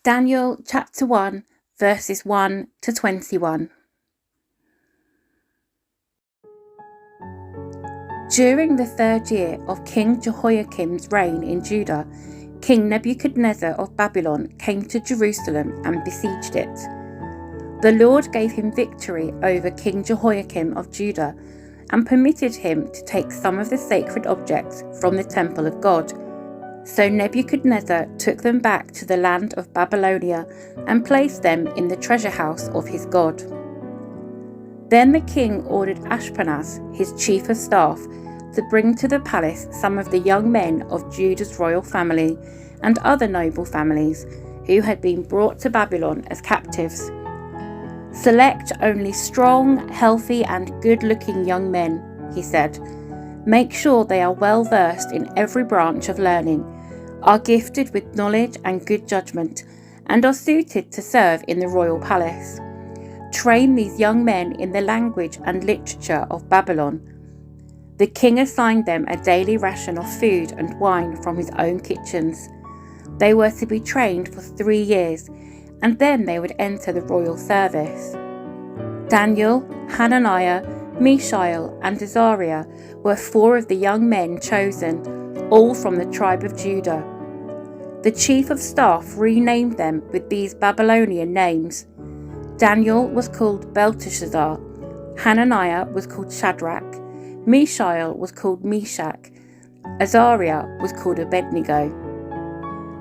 Daniel chapter 1, verses 1 to 21. During the 3rd year of King Jehoiakim's reign in Judah, King Nebuchadnezzar of Babylon came to Jerusalem and besieged it. The Lord gave him victory over King Jehoiakim of Judah and permitted him to take some of the sacred objects from the temple of God. So Nebuchadnezzar took them back to the land of Babylonia and placed them in the treasure house of his God. Then the king ordered Ashpenaz, his chief of staff, to bring to the palace some of the young men of Judah's royal family and other noble families who had been brought to Babylon as captives. Select only strong, healthy and good-looking young men, he said. Make sure they are well versed in every branch of learning, are gifted with knowledge and good judgment, and are suited to serve in the royal palace. Train these young men in the language and literature of Babylon. The king assigned them a daily ration of food and wine from his own kitchens. They were to be trained for 3 years, and then they would enter the royal service. Daniel, Hananiah, Mishael, and Azariah were 4 of the young men chosen, all from the tribe of Judah. The chief of staff renamed them with these Babylonian names. Daniel was called Belteshazzar, Hananiah was called Shadrach, Mishael was called Meshach, Azariah was called Abednego.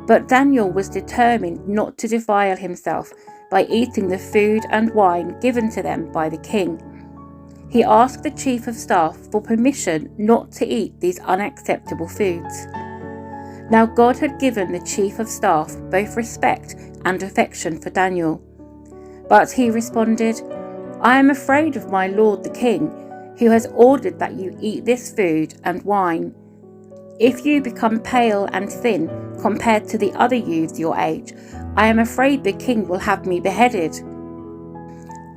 But Daniel was determined not to defile himself by eating the food and wine given to them by the king. He asked the chief of staff for permission not to eat these unacceptable foods. Now God had given the chief of staff both respect and affection for Daniel. But he responded, I am afraid of my lord the king, who has ordered that you eat this food and wine. If you become pale and thin compared to the other youths your age, I am afraid the king will have me beheaded.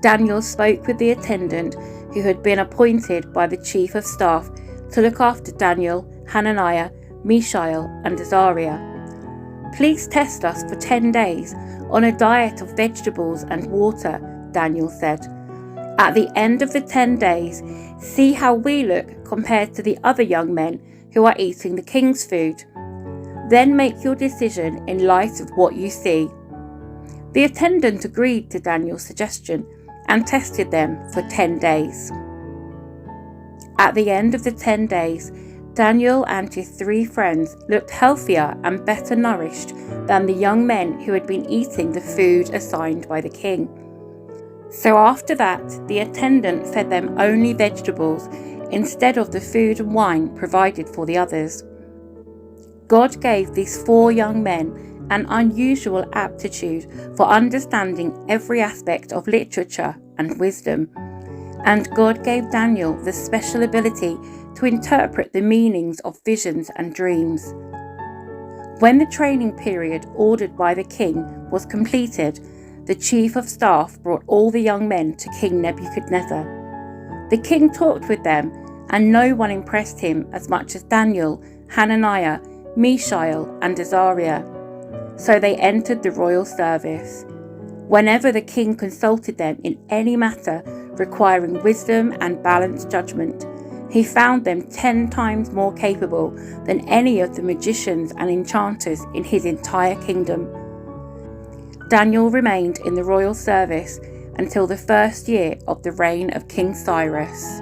Daniel spoke with the attendant who had been appointed by the chief of staff to look after Daniel, Hananiah, Mishael, and Azariah. Please test us for 10 days on a diet of vegetables and water, Daniel said. At the end of the 10 days, see how we look compared to the other young men who are eating the king's food. Then make your decision in light of what you see. The attendant agreed to Daniel's suggestion and tested them for 10 days. At the end of the 10 days, Daniel and his 3 friends looked healthier and better nourished than the young men who had been eating the food assigned by the king. So after that, the attendant fed them only vegetables instead of the food and wine provided for the others. God gave these 4 young men an unusual aptitude for understanding every aspect of literature and wisdom, and God gave Daniel the special ability to interpret the meanings of visions and dreams. When the training period ordered by the king was completed, the chief of staff brought all the young men to King Nebuchadnezzar. The king talked with them, and no one impressed him as much as Daniel, Hananiah, Mishael, and Azariah. So they entered the royal service. Whenever the king consulted them in any matter requiring wisdom and balanced judgment, he found them 10 times more capable than any of the magicians and enchanters in his entire kingdom. Daniel remained in the royal service until the 1st year of the reign of King Cyrus.